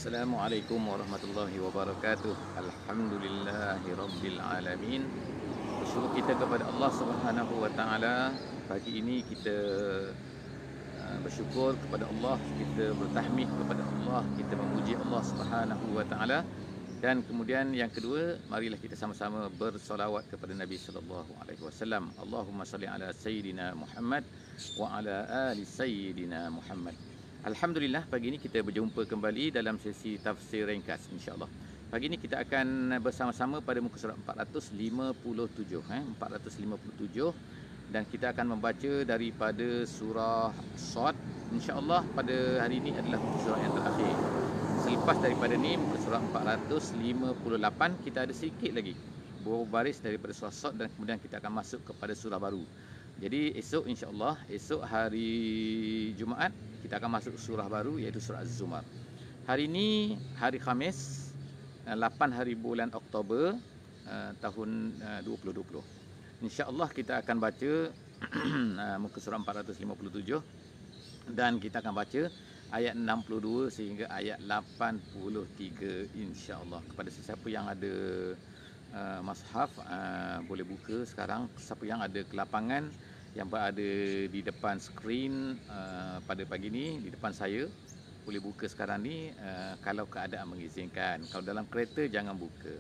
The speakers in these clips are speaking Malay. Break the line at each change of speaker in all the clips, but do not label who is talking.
Assalamualaikum warahmatullahi wabarakatuh. Alhamdulillahirabbil alamin. Bersyukur kita kepada Allah Subhanahu wa taala. Pagi ini kita bersyukur kepada Allah, kita bertahmid kepada Allah, kita memuji Allah Subhanahu wa taala. Dan kemudian yang kedua, marilah kita sama-sama bersolawat kepada Nabi sallallahu alaihi wasallam. Allahumma salli ala sayyidina Muhammad wa ala ali sayyidina Muhammad. Alhamdulillah, pagi ini kita berjumpa kembali dalam sesi tafsir ringkas, insya-Allah. Pagi ini kita akan bersama-sama pada muka surat 457, 457, dan kita akan membaca daripada surah Shad. Insya-Allah pada hari ini adalah muka surat yang terakhir. Selepas daripada ni muka surat 458, kita ada sedikit lagi beberapa baris daripada surah Shad, dan kemudian kita akan masuk kepada surah baru. Jadi esok, insya-Allah, esok hari Jumaat kita akan masuk surah baru, iaitu surah Az-Zumar. Hari ini hari Khamis, 8 hari bulan Oktober tahun 2020. Insya-Allah kita akan baca muka surah 457, dan kita akan baca ayat 62 sehingga ayat 83, insya-Allah. Kepada sesiapa yang ada mushaf, boleh buka sekarang. Siapa yang ada kelapangan, yang berada di depan skrin pada pagi ni, di depan saya, boleh buka sekarang ni, kalau keadaan mengizinkan. Kalau dalam kereta jangan buka,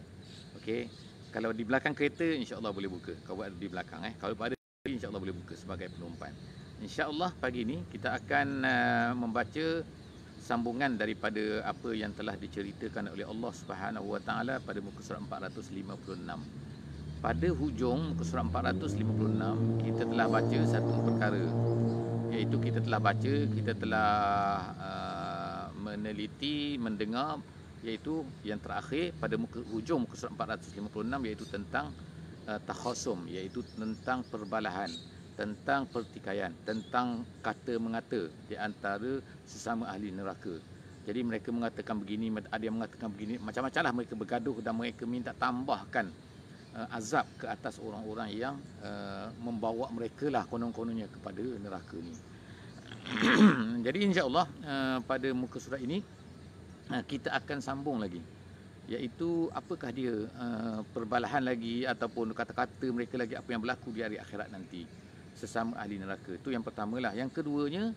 okey. Kalau di belakang kereta, insya-Allah boleh buka. Kalau berada di belakang, kalau berada, insya-Allah boleh buka sebagai penumpan. Insya-Allah pagi ni kita akan membaca sambungan daripada apa yang telah diceritakan oleh Allah Subhanahu wa taala pada muka surat 456. Pada hujung muka surat 456 kita telah baca satu perkara, iaitu kita telah baca, kita telah meneliti, mendengar, iaitu yang terakhir pada hujung muka surat 456, iaitu tentang takhasum, iaitu tentang perbalahan, tentang pertikaian, tentang kata mengata di antara sesama ahli neraka. Jadi mereka mengatakan begini, ada yang mengatakan begini, macam-macam lah mereka bergaduh, dan mereka minta tambahkan azab ke atas orang-orang yang membawa mereka lah konon-kononnya kepada neraka ni. Jadi insya-Allah pada muka surat ini kita akan sambung lagi, iaitu apakah dia perbalahan lagi, ataupun kata-kata mereka lagi, apa yang berlaku di hari akhirat nanti sesama ahli neraka. Itu yang pertamalah. Yang keduanya,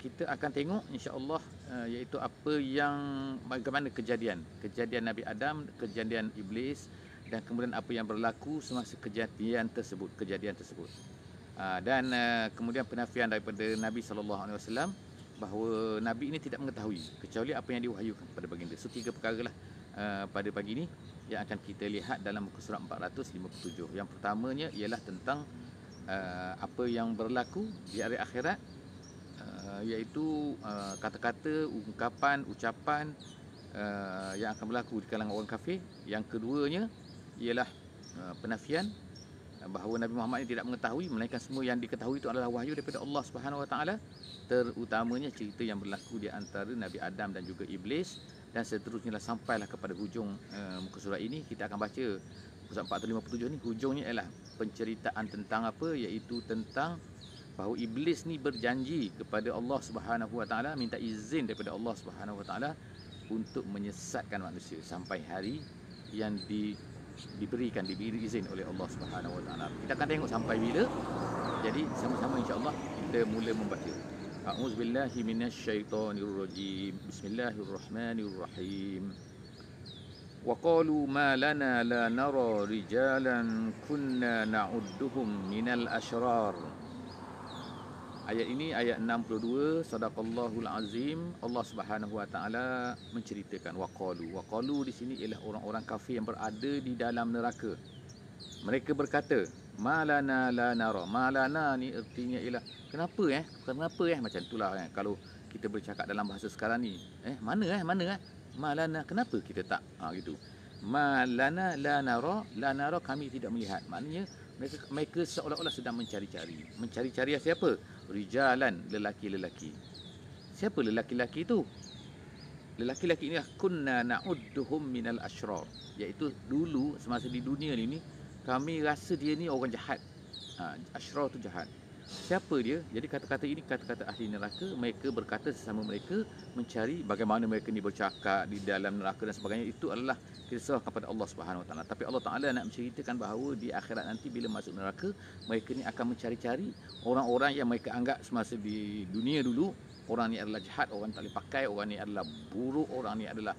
kita akan tengok insya-Allah, iaitu apa yang, bagaimana kejadian Nabi Adam, kejadian iblis, dan kemudian apa yang berlaku semasa kejadian tersebut. Dan kemudian penafian daripada Nabi sallallahu alaihi wasallam bahawa Nabi ini tidak mengetahui kecuali apa yang diwahyukan kepada baginda. So 3 perkara lah pada pagi ini yang akan kita lihat dalam muka surat 457. Yang pertamanya ialah tentang apa yang berlaku di hari akhirat, iaitu kata-kata, ungkapan, ucapan yang akan berlaku di kalangan orang kafir. Yang keduanya ialah penafian bahawa Nabi Muhammad ini tidak mengetahui, melainkan semua yang diketahui itu adalah wahyu daripada Allah Subhanahu wa taala, terutamanya cerita yang berlaku di antara Nabi Adam dan juga iblis, dan seterusnya lah sampailah kepada hujung muka surat ini. Kita akan baca surat 457 ni, hujungnya ialah penceritaan tentang apa, iaitu tentang bahawa iblis ni berjanji kepada Allah Subhanahu wa taala, minta izin daripada Allah Subhanahu wa taala untuk menyesatkan manusia sampai hari yang diberi izin oleh Allah Subhanahu wa taala. Kita akan tengok sampai bila. Jadi sama-sama insya-Allah kita mula membaca. A'udzubillahi minasyaitonirrajim. Bismillahirrahmanirrahim. Wa qalu ma lana la nara rijalan kunna na'udduhum minal ashrar. Ayat ini ayat 62, sadaqallahul azim. Allah Subhanahu wa taala menceritakan waqalu. Waqalu di sini ialah orang-orang kafir yang berada di dalam neraka. Mereka berkata, malana la nara. Malana ni artinya ialah kenapa macam itulah kalau kita bercakap dalam bahasa sekarang ni. Mana malana, kenapa kita tak gitu. Malana la nara, kami tidak melihat. Maknanya mereka seolah-olah sedang mencari-cari siapa? Rijalan, lelaki-lelaki. Siapa lelaki-lelaki itu? Lelaki-lelaki ini kunna na'udduhum minal ashrar, iaitu dulu semasa di dunia ni kami rasa dia ni orang jahat. Ashrar tu jahat. Siapa dia? Jadi kata-kata ini kata-kata ahli neraka. Mereka berkata sesama mereka, mencari bagaimana mereka ni bercakap di dalam neraka dan sebagainya. Itu adalah kisah kepada Allah Subhanahu Wa Taala. Tapi Allah Taala nak menceritakan bahawa di akhirat nanti bila masuk neraka, mereka ni akan mencari-cari orang-orang yang mereka anggap semasa di dunia dulu, orang ni adalah jahat, orang tak boleh pakai, orang ni adalah buruk, orang ni adalah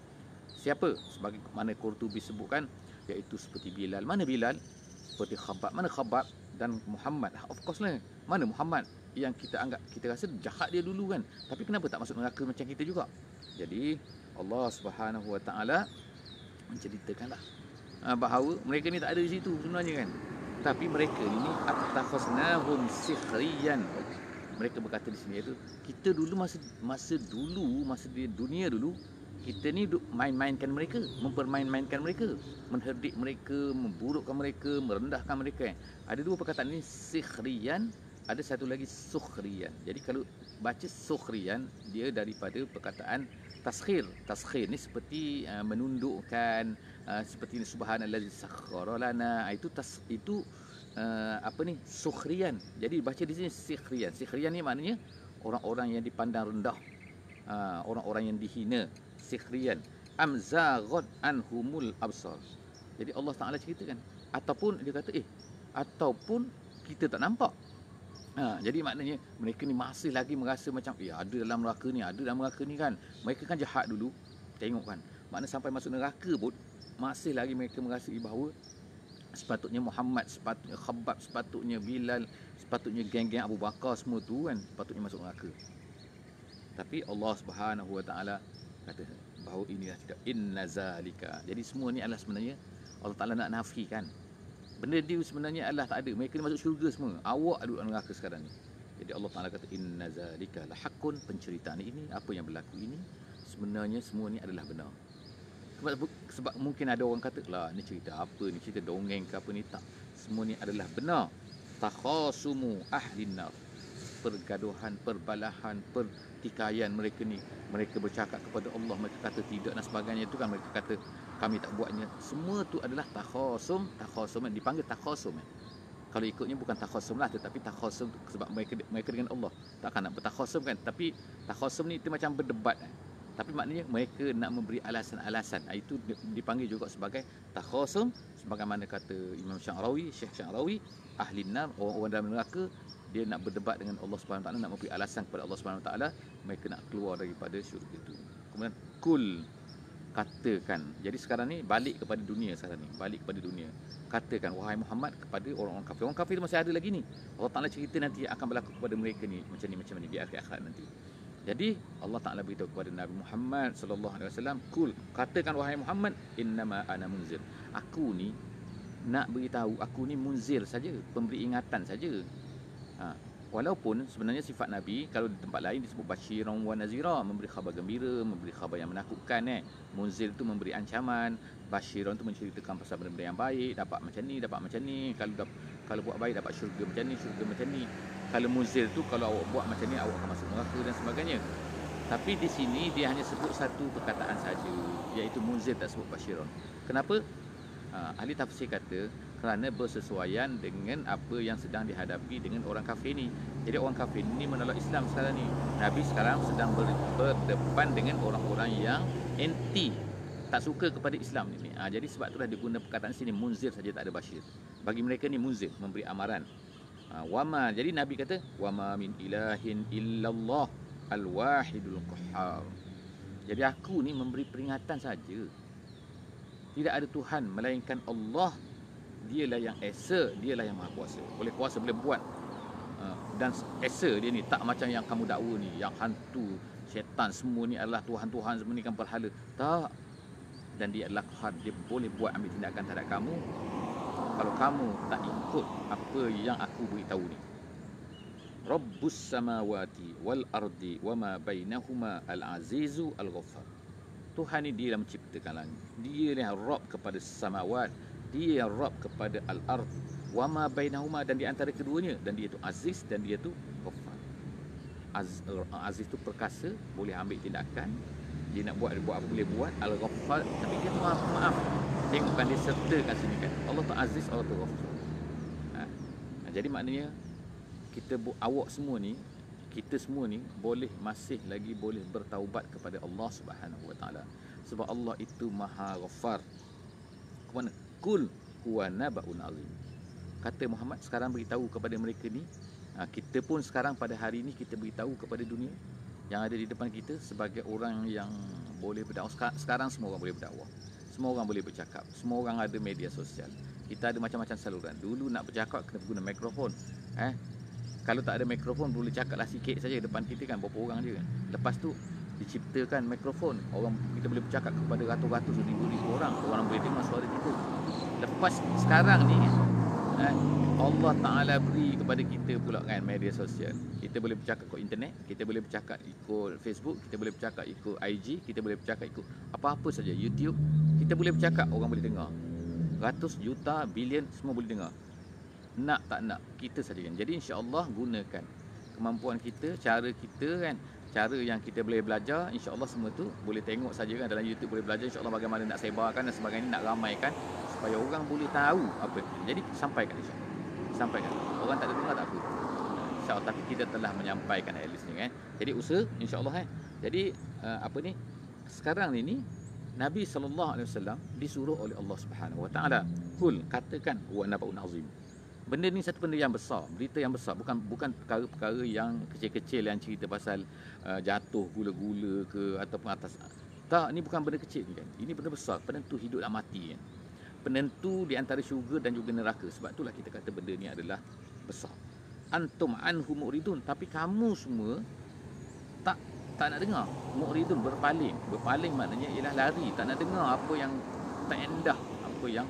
siapa? Sebagai mana Qurtubi sebutkan, iaitu seperti Bilal. Mana Bilal? Seperti Khabbab. Mana Khabbab? Dan Muhammad. Of course lah. Mana Muhammad yang kita anggap, kita rasa jahat dia dulu kan, tapi kenapa tak masuk neraka macam kita juga? Jadi Allah Subhanahu Wa Taala menceritakanlah bahawa mereka ni tak ada di situ sebenarnya kan, tapi mereka ini attakhasnahum sikhriyan. Mereka berkata di sini iaitu kita dulu masa di dunia dulu, kita ni main-mainkan mereka, mempermain-mainkan mereka, mengherdik mereka, memburukkan mereka, merendahkan mereka. Ada dua perkataan ini, sikhriyan, ada satu lagi sukhriyan. Jadi kalau baca sukhriyan, dia daripada perkataan taskhir. Taskhir ni seperti menundukkan, seperti subhanallazi sakhkhara lana. Itu sukhriyan. Jadi baca di sini sikhriyan. Sikhriyan ni maknanya orang-orang yang dipandang rendah, orang-orang yang dihina. Sikhriyan amzaghat anhumul absar. Jadi Allah Taala ceritakan, ataupun dia kata ataupun kita tak nampak. Jadi maknanya mereka ni masih lagi merasa macam ada dalam neraka ni, ada dalam neraka ni kan. Mereka kan jahat dulu. Tengok kan, makna sampai masuk neraka pun masih lagi mereka merasa bahawa sepatutnya Muhammad, sepatutnya Khabbab, sepatutnya Bilal, sepatutnya geng-geng Abu Bakar semua tu kan sepatutnya masuk neraka. Tapi Allah Subhanahu Wa Taala kata bahawa inilah tidak, inna zalika. Jadi semua ni adalah sebenarnya Allah Taala nak nafikan. Benda dia sebenarnya adalah tak ada. Mereka ni masuk syurga semua. Awak duduk dalam neraka sekarang ni. Jadi Allah Taala kata inna zalika la haqqun. Penceritaan ini, apa yang berlaku ini, sebenarnya semua ni adalah benar. Sebab mungkin ada orang kata lah, ni cerita apa ni, cerita dongeng ke apa ni. Tak, semua ni adalah benar. Takhasumu ahlin nar. Pergaduhan, perbalahan, pertikaian mereka ni, mereka bercakap kepada Allah, mereka kata tidak dan sebagainya, itu kan mereka kata kami tak buatnya. Semua tu adalah takhasum dipanggil takhasum. Kalau ikutnya bukan takhasum lah, tetapi takhasum sebab mereka dengan Allah. Takkan nak bertakhasum kan, tapi takhasum ni itu macam berdebat tapi maknanya mereka nak memberi alasan-alasan. Itu dipanggil juga sebagai takhasum, sebagaimana kata Imam Sya'rawi, Syekh Sya'rawi, ahli nar, orang-orang dalam neraka, dia nak berdebat dengan Allah Subhanahu Wa Taala, nak memberi alasan kepada Allah Subhanahu Wa Taala, mereka nak keluar daripada syurga itu. Kemudian kul, katakan. Jadi sekarang ni balik kepada dunia sekarang ni, balik kepada dunia. Katakan wahai Muhammad kepada orang-orang kafir. Orang kafir itu masih ada lagi ni. Allah Taala cerita nanti akan berlaku kepada mereka ni macam ni di akhir-akhir nanti. Jadi Allah Taala beritahu kepada Nabi Muhammad sallallahu alaihi wasallam, kul, katakan wahai Muhammad, innama ana munzir. Aku ni nak beritahu, aku ni munzir saja, pemberi ingatan saja. Walaupun sebenarnya sifat Nabi kalau di tempat lain disebut basyiran wa nazira, memberi khabar gembira, memberi khabar yang menakutkan. Munzir itu memberi ancaman, basyiran itu menceritakan pasal benda-benda yang baik, dapat macam ni, dapat macam ni, kalau buat baik dapat syurga macam ni, syurga macam ni. Kalau munzir tu kalau awak buat macam ni awak akan masuk neraka dan sebagainya. Tapi di sini dia hanya sebut satu perkataan saja, iaitu munzir, tak sebut basyiran. Kenapa? Ahli tafsir kata kerana bersesuaian dengan apa yang sedang dihadapi dengan orang kafir ni. Jadi orang kafir ni menolak Islam sekarang ni. Nabi sekarang sedang berdepan dengan orang-orang yang anti, tak suka kepada Islam ni. Jadi sebab itulah dia guna perkataan sini munzir saja, tak ada basyir. Bagi mereka ni munzir, memberi amaran. Wama, jadi Nabi kata wama min ilahin illallah al-wahidul qahhar. Jadi aku ni memberi peringatan saja. Tidak ada Tuhan melainkan Allah. Dialah yang esa, dialah yang maha kuasa. Boleh kuasa, boleh buat. Dan esa dia ni tak macam yang kamu dakwa ni, yang hantu, syaitan semua ni adalah Tuhan-Tuhan, semua ni kan berhala. Tak. Dan dia adalah Qahar, dia boleh buat ambil tindakan terhadap kamu kalau kamu tak ikut apa yang aku beritahu ni. Rabbus samawati wal ardi wama bainahuma al-azizu al-ghaffar. Tuhan ni dia yang menciptakan langit. Dia yang Rabb kepada samawat, dia yang Rabb kepada al-ard, wama bainahuma, dan di antara keduanya, dan dia tu aziz dan dia tu ghaffar. Aziz tu perkasa, boleh ambil tindakan, dia nak buat apa boleh buat. Al-Ghaffar, tapi dia tu maaf. Tengokkan dia sertakan sini kan, Allah tu aziz, Allah tu ghaffar. Jadi maknanya awak semua ni, kita semua ni masih lagi boleh bertaubat kepada Allah Subhanahu Wa Taala. Sebab Allah itu Maha Ghaffar. Kemana? Kul huwa nabaun azim. Kata Muhammad sekarang beritahu kepada mereka ni, kita pun sekarang pada hari ini kita beritahu kepada dunia yang ada di depan kita sebagai orang yang boleh berdakwah. Sekarang semua orang boleh berdakwah. Semua orang boleh bercakap. Semua orang ada media sosial. Kita ada macam-macam saluran. Dulu nak bercakap kena guna mikrofon. Kalau tak ada mikrofon boleh cakaplah sikit saja depan kita kan, berapa orang je kan. Lepas tu diciptakan mikrofon, kita boleh bercakap kepada ratus-ratus ribu-ribu orang boleh dengar suara kita. Lepas sekarang ni Allah Ta'ala beri kepada kita pula kan media sosial. Kita boleh bercakap ikut internet, kita boleh bercakap ikut Facebook, kita boleh bercakap ikut IG, kita boleh bercakap ikut apa-apa saja, YouTube. Kita boleh bercakap, orang boleh dengar. Ratus juta, bilion, semua boleh dengar. Nak tak nak, kita saja kan. Jadi insya-Allah gunakan kemampuan kita, cara kita kan, cara yang kita boleh belajar, insya-Allah semua tu boleh tengok saja kan dalam YouTube, boleh belajar insya-Allah bagaimana nak sebarkan dan sebagainya, nak ramaikan supaya orang boleh tahu apa itu. Jadi sampaikan insya-Allah. Sampaikan. Orang tak ada dengar tak apa. InsyaAllah, tapi kita telah menyampaikan at least ni kan. Jadi usaha insya-Allah . Jadi sekarang ni Nabi SAW disuruh oleh Allah Subhanahu Wa Taala, kul, katakan, wa nabaun azim. Benda ni satu benda yang besar, berita yang besar, bukan perkara-perkara yang kecil-kecil yang cerita pasal jatuh gula-gula ke ataupun atas. Tak, ni bukan benda kecil ni kan. Ini benda besar, penentu hidup dan mati kan. Penentu di antara syurga dan juga neraka. Sebab itulah kita kata benda ni adalah besar. Antum anhu mu'ridun, tapi kamu semua tak nak dengar. Mu'ridun, berpaling maknanya ialah lari, tak nak dengar apa yang tak endah, apa yang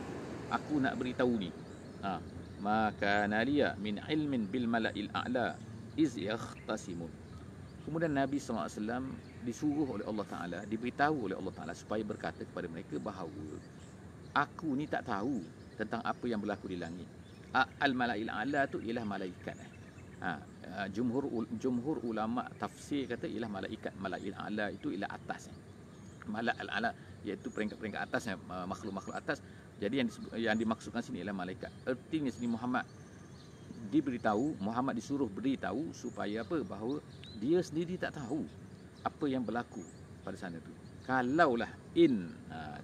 aku nak beritahu ni. Maka nalia min ilmin bil mala'il a'la iz yakhtasimun. Kemudian Nabi SAW disuruh oleh Allah Ta'ala, diberitahu oleh Allah Ta'ala supaya berkata kepada mereka bahawa aku ni tak tahu tentang apa yang berlaku di langit. Al-mala'il a'la tu ialah malaikat. Jumhur ulama tafsir kata ialah malaikat. Mala'il a'la itu ialah atas. Mala'il a'la iaitu peringkat-peringkat atas, makhluk-makhluk atas. Jadi yang dimaksudkan sini ialah malaikat. Artinya sini Muhammad disuruh beritahu supaya apa? Bahawa dia sendiri tak tahu apa yang berlaku pada sana tu. Kalaulah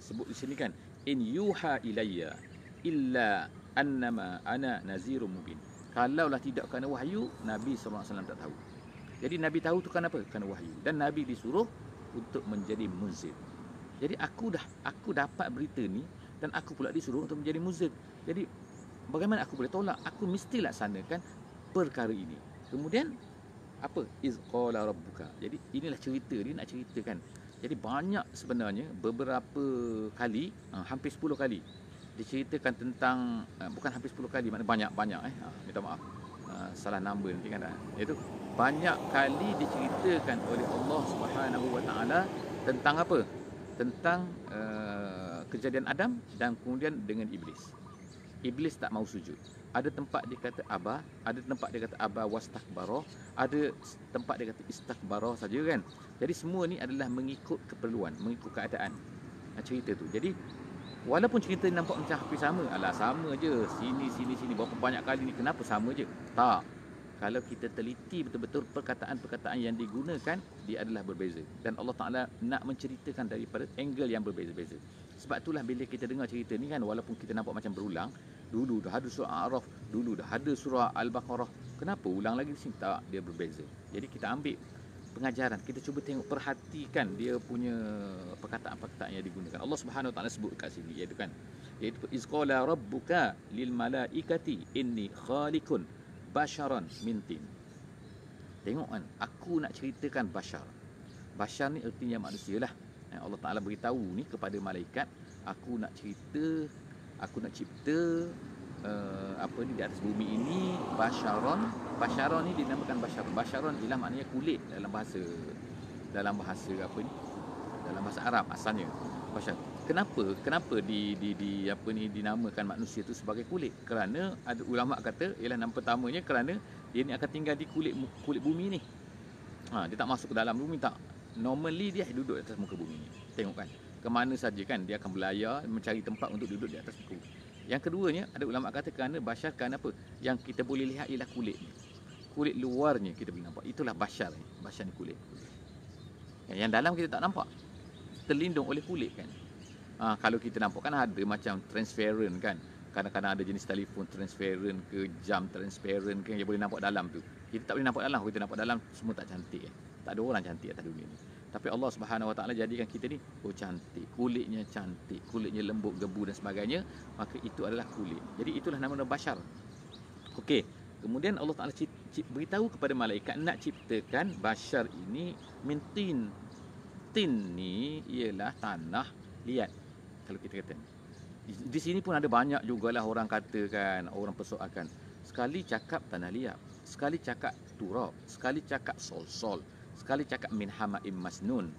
sebut di sini kan, in yuha ilayya illa annama ana nazirum mubin. Kalaulah tidak kerana wahyu, Nabi SAW tak tahu. Jadi Nabi tahu tu kerana apa? Kerana wahyu. Dan Nabi disuruh untuk menjadi munzir. Jadi aku dapat berita ni dan aku pula disuruh untuk menjadi munzir. Jadi bagaimana aku boleh tolak? Aku mesti laksanakan perkara ini. Kemudian apa? Iz qala rabbuka. Jadi inilah cerita dia nak ceritakan. Jadi banyak sebenarnya, beberapa kali, hampir 10 kali diceritakan tentang, bukan hampir 10 kali, maknanya banyak. Minta maaf, salah number nanti kan. Iaitu banyak kali diceritakan oleh Allah Subhanahu Wa Taala tentang apa? Tentang kejadian Adam dan kemudian dengan Iblis. Iblis tak mau sujud. Ada tempat dia kata aba, ada tempat dia kata aba wastakbara, ada tempat dia kata istakbara saja kan. Jadi semua ni adalah mengikut keperluan, mengikut keadaan. Cerita tu. Jadi walaupun cerita ni nampak macam hampir sama, sama je, sini berapa banyak kali ni, kenapa sama je? Tak. Kalau kita teliti betul-betul perkataan-perkataan yang digunakan, dia adalah berbeza. Dan Allah Ta'ala nak menceritakan daripada angle yang berbeza-beza. Sebab itulah bila kita dengar cerita ni kan, walaupun kita nampak macam berulang, dulu dah ada surah A'raf, dulu dah ada surah Al-Baqarah, kenapa ulang lagi di sini? Tak, dia berbeza. Jadi kita ambil pengajaran, kita cuba tengok, perhatikan dia punya perkataan-perkataan yang digunakan. Allah Subhanahu Wa Ta'ala sebut kat sini, iaitu iz qala rabbuka lil malaikati inni khaliqun basharan min tin. Tengok kan, aku nak ceritakan bashar. Bashar ni artinya manusia lah. Allah Ta'ala beritahu ni kepada malaikat, aku nak cerita, aku nak cipta di atas bumi ini basharon. Basharon ni dinamakan basharon. Basharon ialah maknanya kulit dalam bahasa dalam bahasa Arab asalnya. Bashar. Kenapa dinamakan manusia tu sebagai kulit? Kerana ada ulama kata ialah nama pertamanya kerana dia ni akan tinggal di kulit bumi ni. Dia tak masuk ke dalam bumi, tak. Normally dia duduk di atas muka bumi ni. Tengok kan, ke mana saja kan dia akan berlayar mencari tempat untuk duduk di atas muka bumi. Yang keduanya ada ulama kata kerana bashar, kerana apa? Yang kita boleh lihat ialah kulit ni. kulit luarnya kita boleh nampak. Itulah bashar ni. Bashar ni kulit. Yang dalam kita tak nampak. Terlindung oleh kulit kan. Kalau kita nampak kan ada macam transparent kan. Kadang-kadang ada jenis telefon transparent ke, jam transparent ke, yang boleh nampak dalam tu. Kita tak boleh nampak dalam. Kalau kita nampak dalam, semua tak cantik kan. Tak ada orang cantik atas dunia ni. Tapi Allah Subhanahu Wa Taala jadikan kita ni cantik, kulitnya cantik, kulitnya lembut, gebu dan sebagainya, maka itu adalah kulit. Jadi itulah nama bashar. Okey. Kemudian Allah Taala beritahu kepada malaikat nak ciptakan bashar ini min tin. Tin ni ialah tanah liat. Kalau kita kata di sini pun ada banyak jugalah orang katakan, orang persoalkan. Sekali cakap tanah liat, sekali cakap turab, sekali cakap sol-sol, sekali cakap min hama'im masnun.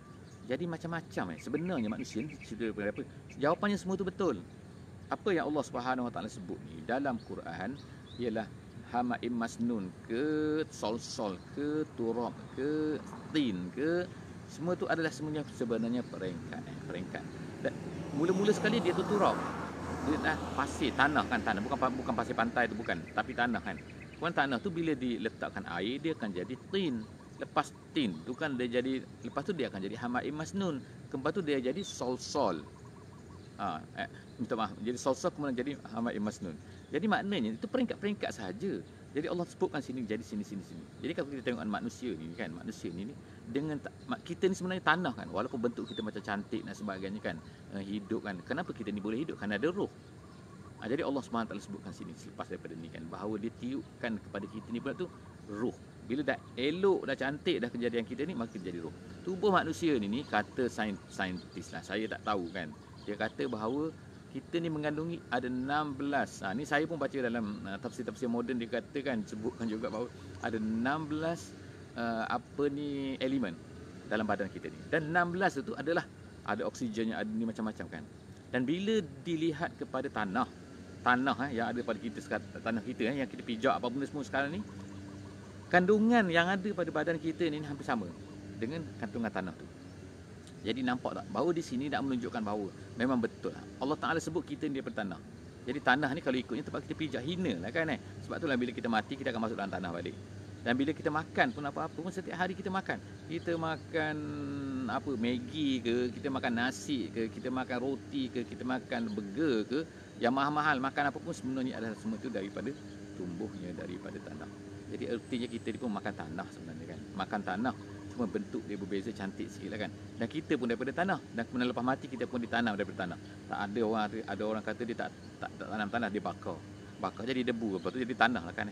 Jadi macam-macam sebenarnya manusia ni cerita daripada apa? Jawapannya semua tu betul. Apa yang Allah Subhanahu Wa Taala sebut ni dalam Quran ialah hama'im masnun ke, sol-sol ke, turab ke, tin ke, semua tu adalah semuanya sebenarnya peringkat. Dan mula-mula sekali dia tu turab. Dia dah pasir, tanah kan, tanah bukan pasir pantai tu bukan, tapi tanah kan. Kemudian tanah tu bila diletakkan air dia akan jadi tin. Lepas tin tu kan dia jadi, lepas tu dia akan jadi hama'im masnun. Lepas tu dia jadi sol-sol. Minta maaf, jadi sol-sol kemudian jadi hama'im masnun. Jadi maknanya itu peringkat-peringkat sahaja. Jadi Allah sebutkan sini jadi sini. Jadi kalau kita tengok manusia ni kan, manusia ni dengan kita ni sebenarnya tanah kan, walaupun bentuk kita macam cantik dan sebagainya kan, hidup kan. Kenapa kita ni boleh hidup? Kerana ada roh. Jadi Allah SWT sebutkan sini selepas daripada ni kan, bahawa dia tiupkan kepada kita ni pula tu roh. Bila dah elok, dah cantik dah kejadian kita ni, maka jadi roh. Tubuh manusia ni kata saintis lah, saya tak tahu kan. Dia kata bahawa kita ni mengandungi ada 16. Ni saya pun baca dalam tafsir-tafsir moden, dia katakan, sebutkan juga bahawa ada 16 elemen dalam badan kita ni. Dan 16 itu adalah ada oksigennya, ada ni macam-macam kan. Dan bila dilihat kepada tanah yang ada pada kita sekarang, tanah kita yang kita pijak apa benda semua sekarang ni, kandungan yang ada pada badan kita ni hampir sama dengan kandungan tanah tu. Jadi nampak tak bahawa di sini nak menunjukkan bahawa memang betul Allah Taala sebut kita ni daripada tanah. Jadi tanah ni kalau ikutnya tempat kita pijak hina lah kan. Sebab itulah bila kita mati kita akan masuk dalam tanah balik. Dan bila kita makan pun apa-apa pun setiap hari kita makan. Kita makan apa, Maggi ke, kita makan nasi ke, kita makan roti ke, kita makan burger ke, yang mahal-mahal, makan apa pun sebenarnya adalah semua itu daripada tumbuhnya daripada tanah. Jadi ertinya kita ni pun makan tanah sebenarnya kan. Makan tanah, cuma bentuk dia berbeza, cantik sikit lah kan. Dan kita pun daripada tanah. Dan kemudian lepas mati kita pun ditanam daripada tanah. Tak ada orang kata dia tak tanam tanah, dia bakar jadi debu, lepas tu jadi tanah lah kan.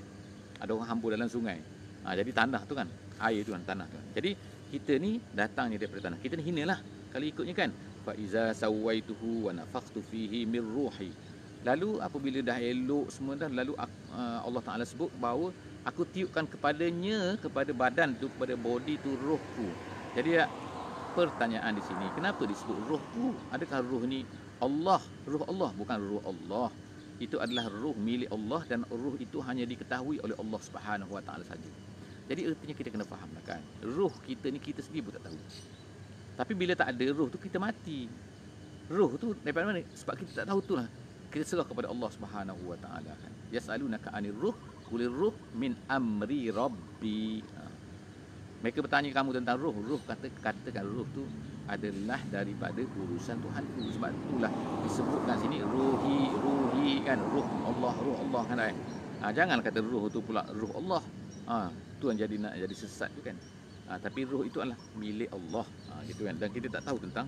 Ada orang hambur dalam sungai, jadi tanah tu kan, air tu kan, tanah tu kan. Jadi kita ni datangnya daripada tanah. Kita ni hina lah kalau ikutnya kan. Fa iza sawaituhu wa nafakhtu fihi min ruhi. Lalu apabila dah elok semua dah, lalu Allah Taala sebut bahawa aku tiupkan kepadanya, kepada badan tu, kepada body tu, rohku. Jadi pertanyaan di sini, kenapa disebut rohku? Adakah roh ni Allah? Roh Allah bukan roh Allah. Itu adalah roh milik Allah, dan roh itu hanya diketahui oleh Allah Subhanahu Wa Taala saja. Jadi artinya kita kena fahamlah kan. Roh kita ni kita sendiri pun tak tahu. Tapi bila tak ada roh tu kita mati. Roh tu daripada mana? Sebab kita tak tahu tu lah. Kita serah kepada Allah Subhanahu Wa Taala kan. Yas'alunaka 'anir ruh, qulir ruh min amri rabbi. Mereka bertanya kamu tentang roh. Roh katakan roh tu adalah daripada urusan Tuhanku. Sebab itulah disebutkan sini ruhi kan, roh Allah kan. Jangan kata roh tu pula roh Allah. Tu yang nak jadi sesat tu kan. Tapi roh itu adalah milik Allah, gitu kan. Dan kita tak tahu tentang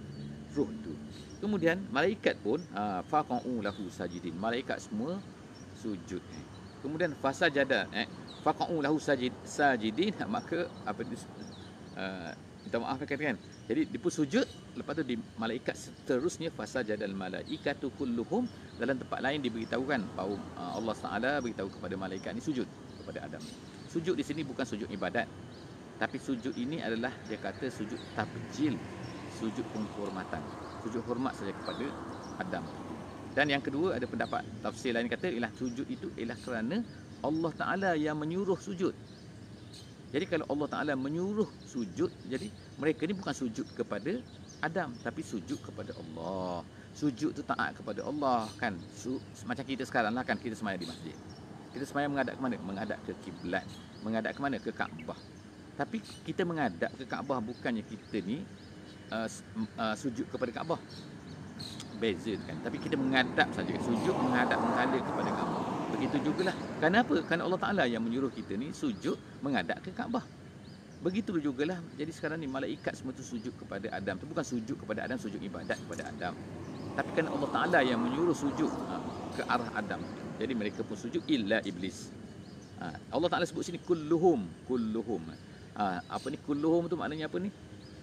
roh itu. Kemudian malaikat pun faqa'u lahu sajidin. Malaikat semua sujud. Kemudian fasajada faqa'u lahu sajidin, maka apa minta maaf kan. Jadi dia pun sujud, lepas tu di malaikat seterusnya fasajadal malaikatu kulluhum. Dalam tempat lain diberitahukan bahawa Allah Taala beritahu kepada malaikat ni sujud kepada Adam. Sujud di sini bukan sujud ibadat, tapi sujud ini adalah dia kata sujud tabjil, sujud penghormatan, sujud hormat saja kepada Adam. Dan yang kedua, ada pendapat tafsir lain kata ialah sujud itu ialah kerana Allah Taala yang menyuruh sujud. Jadi kalau Allah Taala menyuruh sujud, jadi mereka ni bukan sujud kepada Adam, tapi sujud kepada Allah. Sujud tu taat kepada Allah kan. Macam kita sekarang lah kan, kita sembahyang di masjid. Kita sembahyang menghadap ke mana? Menghadap ke kiblat. menghadap ke mana? Ke Kaabah. Tapi kita menghadap ke Kaabah bukannya kita ni sujud kepada Kaabah. Beza kan. Tapi kita menghadap saja. Sujud menghadap menghala kepada Kaabah. Begitu jugalah. Kenapa? Kerana Allah Ta'ala yang menyuruh kita ni sujud menghadap ke Kaabah. Begitu jugalah. Jadi sekarang ni malaikat semua tu sujud kepada Adam. Itu bukan sujud kepada Adam, sujud ibadat kepada Adam. Tapi kerana Allah Ta'ala yang menyuruh sujud ke arah Adam. Jadi mereka pun sujud illa iblis. Allah Ta'ala sebut sini kulluhum. Apa ni kulluhum tu maknanya apa ni?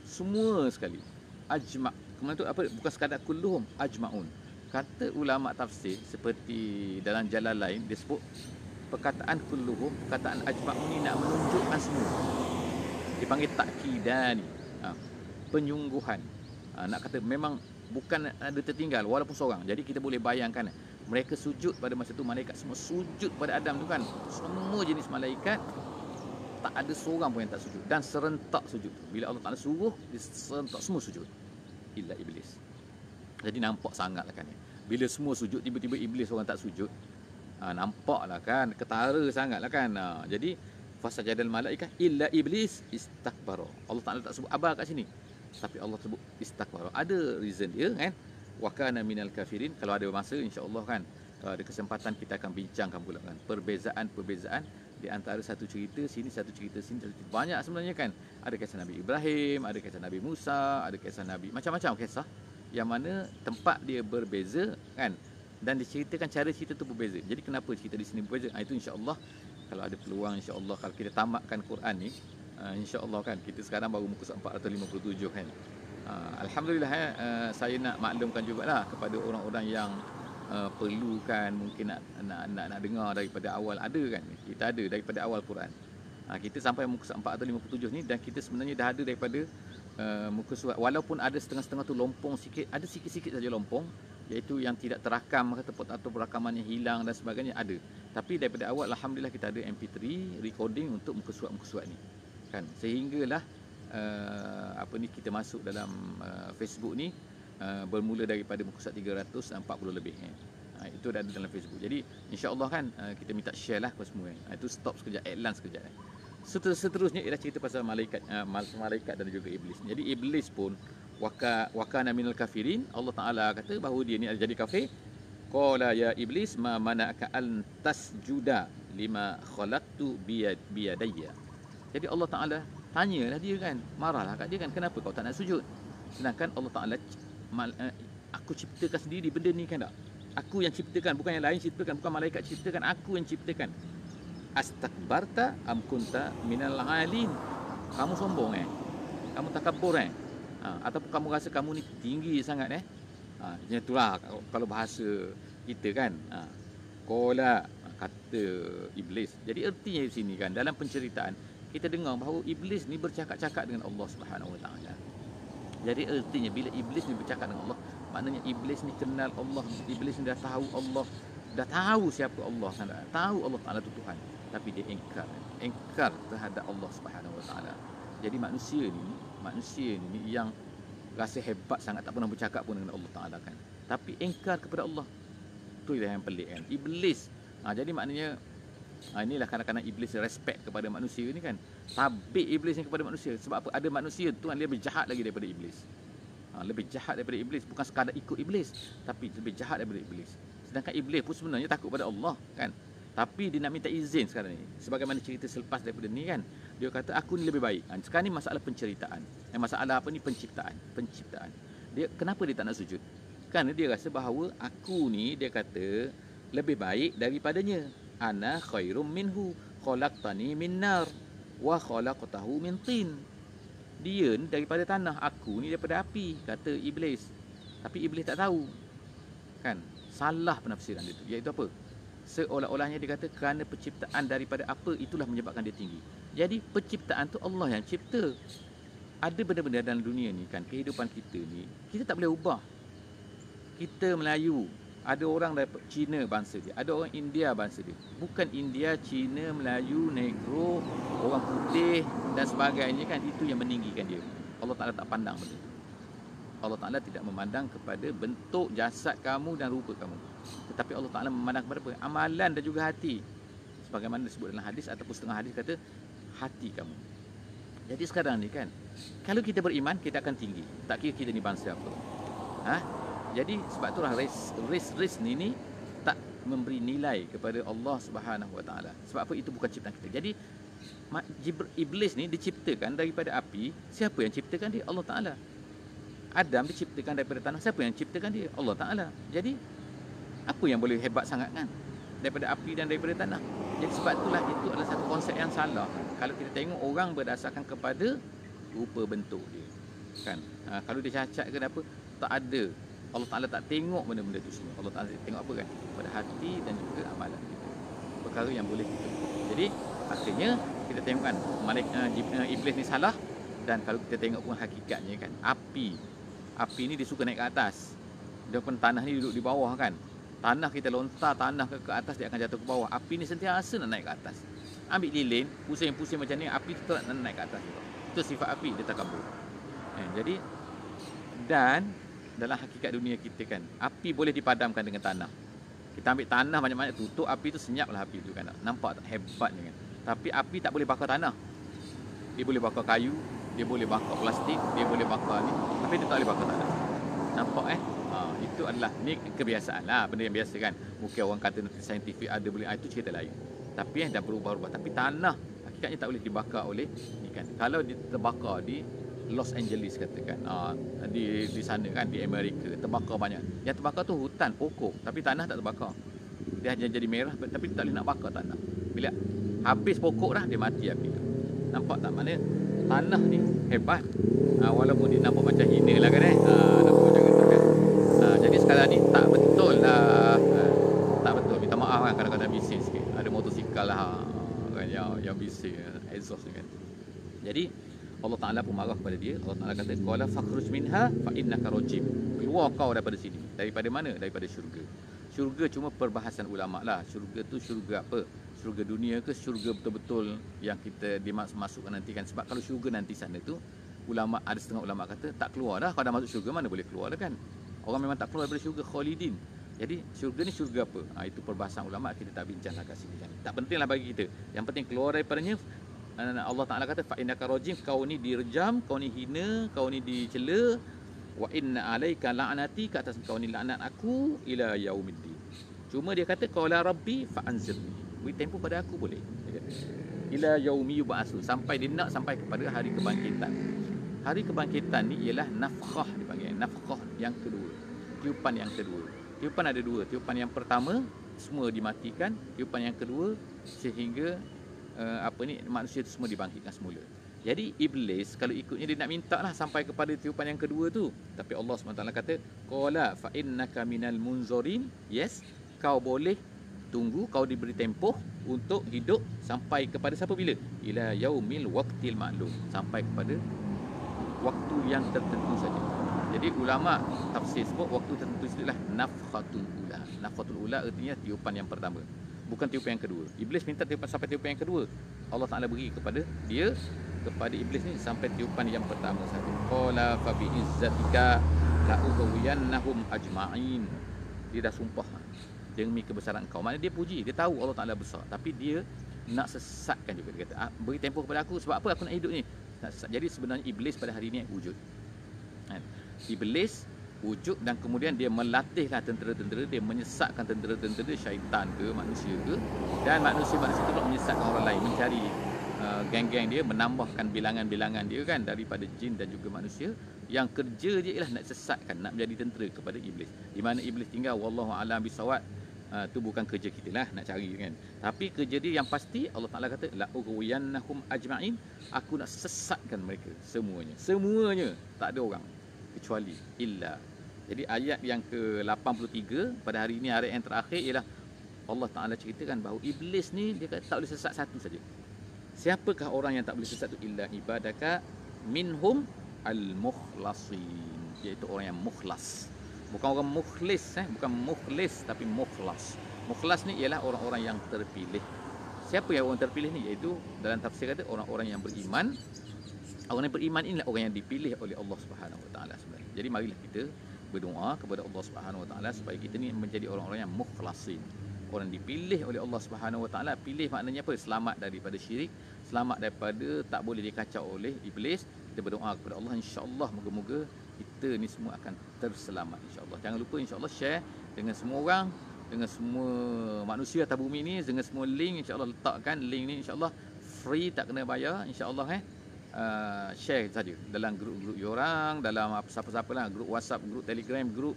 Semua sekali. Ajma'. Kemudian tu apa? Bukan sekadar kulluhum, ajma'un. Kata ulama tafsir seperti dalam jalan lain dia sebut perkataan kulluhum, perkataan ajma'un ni nak menunjukkan semua. Dipanggil takkidani. Penyungguhan. Nak kata memang bukan ada tertinggal walaupun seorang. Jadi kita boleh bayangkan mereka sujud pada masa tu, malaikat semua sujud pada Adam tu kan. Semua jenis malaikat, tak ada seorang pun yang tak sujud. Dan serentak sujud. Bila Allah Ta'ala suruh, dia serentak semua sujud. Illa iblis. Jadi nampak sangatlah kan. Bila semua sujud, tiba-tiba iblis orang tak sujud. Nampaklah kan. Ketara sangatlah kan. Jadi, fasajadal malaikat illa iblis istakbara. Allah Ta'ala tak sebut abar kat sini. Tapi Allah sebut istakbara. Ada reason dia kan. Wa kana minal kafirin. Kalau ada masa, insya-Allah kan. Kalau ada kesempatan, kita akan bincangkan pula kan. Perbezaan di antara satu cerita sini, satu cerita sini. Banyak sebenarnya kan. Ada kisah Nabi Ibrahim, ada kisah Nabi Musa, ada kisah Nabi, macam-macam kisah. Yang mana tempat dia berbeza kan. Dan diceritakan cara cerita tu berbeza. Jadi kenapa cerita di sini berbeza? Itu insya-Allah kalau ada peluang, insya-Allah kalau kita tamatkan Quran ni, insya-Allah kan kita sekarang baru muka 457 kan. Alhamdulillah saya nak maklumkan jugalah kepada orang-orang yang perlukan mungkin nak dengar daripada awal, ada kan. Kita ada daripada awal Quran. Kita sampai muka 457 ni dan kita sebenarnya dah ada daripada muka surat, walaupun ada setengah-setengah tu lompong sikit, ada sikit-sikit saja lompong, iaitu yang tidak terakam atau perakamannya hilang dan sebagainya ada. Tapi daripada awal alhamdulillah kita ada MP3 recording untuk muka surat ni kan, sehinggalah kita masuk dalam Facebook ni bermula daripada muka surat 340 lebih itu dah ada dalam Facebook. Jadi insya-Allah kan kita minta share lah kepada semua. Itu stop sekejap, iklan sekejap. Seterusnya ialah cerita pasal malaikat dan juga iblis. Jadi iblis pun wakana minal kafirin. Allah Taala kata bahawa dia ni ada jadi kafir. Qala ya iblis ma mana'aka an tasjuda lima khalaqtu biyadayya. Jadi Allah Taala tanyalah dia kan, marahlah kat dia kan, kenapa kau tak nak sujud? Sedangkan Allah Taala aku ciptakan sendiri benda ni kan tak? Aku yang ciptakan, bukan yang lain ciptakan, bukan malaikat ciptakan, aku yang ciptakan. Astakbarta am kunta minal alin. Kamu sombong Kamu takabur ataupun kamu rasa kamu ni tinggi sangat macam itulah kalau bahasa kita kan. Qala kata iblis. Jadi ertinya di sini kan dalam penceritaan kita dengar bahawa iblis ni bercakap-cakap dengan Allah Subhanahu Wa Taala. Jadi ertinya bila iblis ni bercakap dengan Allah, maknanya iblis ni kenal Allah, iblis ni dah tahu Allah, dah tahu siapa Allah, tahu Allah Taala itu Tuhan, tapi dia ingkar terhadap Allah Subhanahu Wa Taala. Jadi manusia ni yang rasa hebat sangat, tak pernah bercakap pun dengan Allah Taala kan, tapi ingkar kepada Allah. Tu yang pelik kan, iblis. Jadi maknanya inilah kadang-kadang iblis respect kepada manusia ni kan. Tabik iblis ni kepada manusia. Sebab apa? Ada manusia Tuhan lebih jahat lagi daripada iblis. Lebih jahat daripada iblis. Bukan sekadar ikut iblis, tapi lebih jahat daripada iblis. Sedangkan iblis pun sebenarnya takut pada Allah kan. Tapi dia nak minta izin sekarang ni. Sebagaimana cerita selepas daripada ni kan. Dia kata aku ni lebih baik. Sekarang ni masalah penceritaan. Masalah apa ni? Penciptaan. Dia kenapa dia tak nak sujud? Kerana dia rasa bahawa aku ni, dia kata, lebih baik daripadanya. Ana khairum minhu khalaqtani min nar wa khalaqtahu min tin. Dia ni daripada tanah, aku ni daripada api, kata iblis. Tapi iblis tak tahu kan, salah penafsiran dia tu. Iaitu apa? Seolah-olahnya dia kata kerana penciptaan daripada apa itulah menyebabkan dia tinggi. Jadi penciptaan tu Allah yang cipta. Ada benda-benda dalam dunia ni kan, kehidupan kita ni kita tak boleh ubah. Kita Melayu, ada orang daripada Cina bangsa dia, ada orang India bangsa dia. Bukan India, Cina, Melayu, Negro, orang putih dan sebagainya kan, itu yang meninggikan dia. Allah Ta'ala tak pandang benda itu. Allah Ta'ala tidak memandang kepada bentuk jasad kamu dan rupa kamu, tetapi Allah Ta'ala memandang kepada apa? Amalan dan juga hati. sebagaimana disebut dalam hadis ataupun setengah hadis kata hati kamu. Jadi sekarang ni kan, kalau kita beriman kita akan tinggi. Tak kira kita ni bangsa apa. Jadi sebab itulah race ni tak memberi nilai kepada Allah Subhanahu Wa Taala. Sebab apa? Itu bukan ciptaan kita. Jadi iblis ni diciptakan daripada api. Siapa yang ciptakan dia? Allah Taala. Adam diciptakan daripada tanah. Siapa yang ciptakan dia? Allah Taala. Jadi apa yang boleh hebat sangat kan? Daripada api dan daripada tanah. Jadi sebab itulah itu adalah satu konsep yang salah. Kalau kita tengok orang berdasarkan kepada rupa bentuk dia. Kan? Kalau dia cacat ke apa, tak ada. Allah Ta'ala tak tengok benda-benda itu semua. Allah Ta'ala tengok apa kan? Pada hati dan juga amalan kita. Perkara yang boleh kita buat. Jadi akhirnya kita tengok kan, iblis ni salah. Dan kalau kita tengok pun hakikatnya kan, api ni dia suka naik ke atas. Dia pun tanah ni duduk di bawah kan. Tanah kita lontar tanah ke atas, dia akan jatuh ke bawah. Api ni sentiasa nak naik ke atas. Ambil lilin, pusing-pusing macam ni, api tetap nak naik ke atas juga. Itu sifat api, dia takabur. Jadi dan dalam hakikat dunia kita kan, api boleh dipadamkan dengan tanah. Kita ambil tanah banyak-banyak, tutup api tu, senyaplah api tu kan. Nampak tak hebatnya kan. Tapi api tak boleh bakar tanah. Dia boleh bakar kayu, dia boleh bakar plastik, dia boleh bakar ni, tapi dia tak boleh bakar tanah. Nampak itu adalah ni kebiasaan lah, benda yang biasa kan. Mungkin orang kata nanti saintifik ada boleh, itu cerita lain. Tapi dah berubah-ubah. Tapi tanah hakikatnya tak boleh dibakar oleh ni kan. Kalau dia terbakar di Los Angeles katakan, di sana kan, di Amerika terbakar banyak. Yang terbakar tu hutan, pokok, tapi tanah tak terbakar. Dia hanya jadi merah, tapi tak boleh nak bakar tanah. Bila habis pokok dah, dia mati api tu. Nampak tak? Maknanya tanah ni hebat. Walaupun dia nampak macam hina lah kan. Nampak macam tu kan. Jadi sekarang ni tak betul lah. Tak betul. Minta maaf kan kadang-kadang bising sikit. Ada motosikal lah kan, yang bising, exhaust kan. Jadi Allah Ta'ala pun marah kepada dia. Allah Ta'ala kata, qala fakhruj minha fa innaka rajim. Keluar kau daripada sini. Daripada mana? Daripada syurga. Syurga cuma perbahasan ulama lah. Syurga tu syurga apa? Syurga dunia ke syurga betul-betul yang kita dimasukkan nanti kan. Sebab kalau syurga nanti sana tu, ulama, ada setengah ulama kata tak keluar dah. Kalau dah masuk syurga mana boleh keluar dah kan. Orang memang tak keluar daripada syurga, khalidin. Jadi syurga ni syurga apa? Itu perbahasan ulama, kita tak bincanglah kat sini kan. Tak pentinglah bagi kita. Yang penting keluar daripadanya. Allah Ta'ala kata fa innaka rajim, kau ni direjam, kau ni hina, kau ni dicela. Wa inna alaika la'nati, ke atas kau ni laknat aku ila yaumiddin. Cuma dia kata qala rabbi fa anzirni, beri tempoh pada aku boleh. Ila yaumi yub'atsun, sampai dia nak sampai kepada hari kebangkitan. Hari kebangkitan ni ialah nafkhah dipanggil. Nafkhah yang kedua. Tiupan yang kedua. Tiupan ada dua. Tiupan yang pertama semua dimatikan, tiupan yang kedua sehingga manusia itu semua dibangkitkan semula. Jadi iblis kalau ikutnya dia nak minta lah sampai kepada tiupan yang kedua tu. Tapi Allah SWT kata qala fa innaka minal munzirin. Yes, kau boleh tunggu, kau diberi tempoh untuk hidup sampai kepada siapa bila? Ila yaumil waqtil ma'lum, sampai kepada waktu yang tertentu saja. Jadi ulama tafsir sebut waktu tertentu itulah nafkhatul ula. Nafkhatul ula artinya tiupan yang pertama, bukan tiupan yang kedua. Iblis minta tiupan sampai tiupan yang kedua. Allah Ta'ala beri kepada dia, kepada iblis ni sampai tiupan yang pertama saja. Qala fa bi izzatika la ughwiyannahum ajma'in. Dia dah sumpah demi kebesaran kau. Maknanya dia puji, dia tahu Allah Ta'ala besar, tapi dia nak sesatkan juga. Dia kata, beri tempoh kepada aku, sebab apa aku nak hidup ni? Nak sesat. Jadi sebenarnya iblis pada hari ini wujud. Iblis wujud dan kemudian dia melatihlah tentera-tentera, dia menyesatkan tentera-tentera syaitan ke manusia ke, dan manusia-manusia itu pula menyesatkan orang lain, mencari geng-geng dia, menambahkan bilangan-bilangan dia kan daripada jin dan juga manusia, yang kerja dia ialah nak sesatkan, nak menjadi tentera kepada iblis. Di mana iblis tinggal wallahu a'lam bisawab, tu bukan kerja kita lah nak cari kan. Tapi kerja dia yang pasti Allah Ta'ala kata la ughwiyannahum ajma'in, aku nak sesatkan mereka semuanya, tak ada orang kecuali illa. Jadi ayat yang ke-83 pada hari ini, ayat yang terakhir ialah Allah Ta'ala ceritakan bahawa iblis ni dia kata tak boleh sesat satu saja. Siapakah orang yang tak boleh sesat tu? Illa ibadaka minhum al-mukhlasin, iaitu orang yang mukhlas. Bukan orang mukhlis, bukan mukhlis tapi mukhlas. Mukhlas ni ialah orang-orang yang terpilih. Siapa yang orang terpilih ni? Iaitu dalam tafsir kata orang-orang yang beriman. Orang yang beriman inilah orang yang dipilih oleh Allah Subhanahu Wa Taala sebenarnya. Jadi marilah kita berdoa kepada Allah Subhanahu Wa Taala supaya kita ni menjadi orang-orang yang mukhlasin. orang dipilih oleh Allah Subhanahu Wa Taala. Pilih maknanya apa? Selamat daripada syirik, selamat daripada tak boleh dikacau oleh iblis. Kita berdoa kepada Allah, insya-Allah moga-moga kita ni semua akan terselamat, insya-Allah. Jangan lupa insya-Allah share dengan semua orang, dengan semua manusia atas bumi ni, dengan semua link, insya-Allah letakkan link ni, insya-Allah free, tak kena bayar, insya-Allah share saja dalam grup-grup orang, dalam siapa-siapa lah, grup WhatsApp, grup Telegram, grup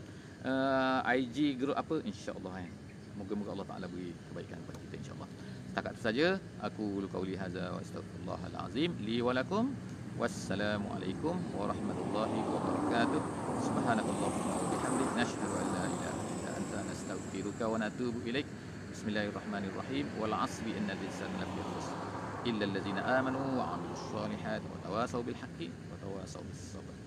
IG, grup apa, insya-Allah moga-moga Allah Taala beri kebaikan kepada kita, insya-Allah. Setakat itu saja aku qauli hadza wa astaghfirullahal azim li wa lakum. Wassalamualaikum warahmatullahi wabarakatuh. Subhanakallahumma wa bihamdik, nashhadu an la ilaha illa anta, nastaghfiruka wa natubu ilaik. Bismillahirrahmanirrahim. Wal 'asri innal insana lafi khusr illa allazina amanu wa 'amilus solihati wa tawasaw bil haqqi wa tawasaw bis sabr.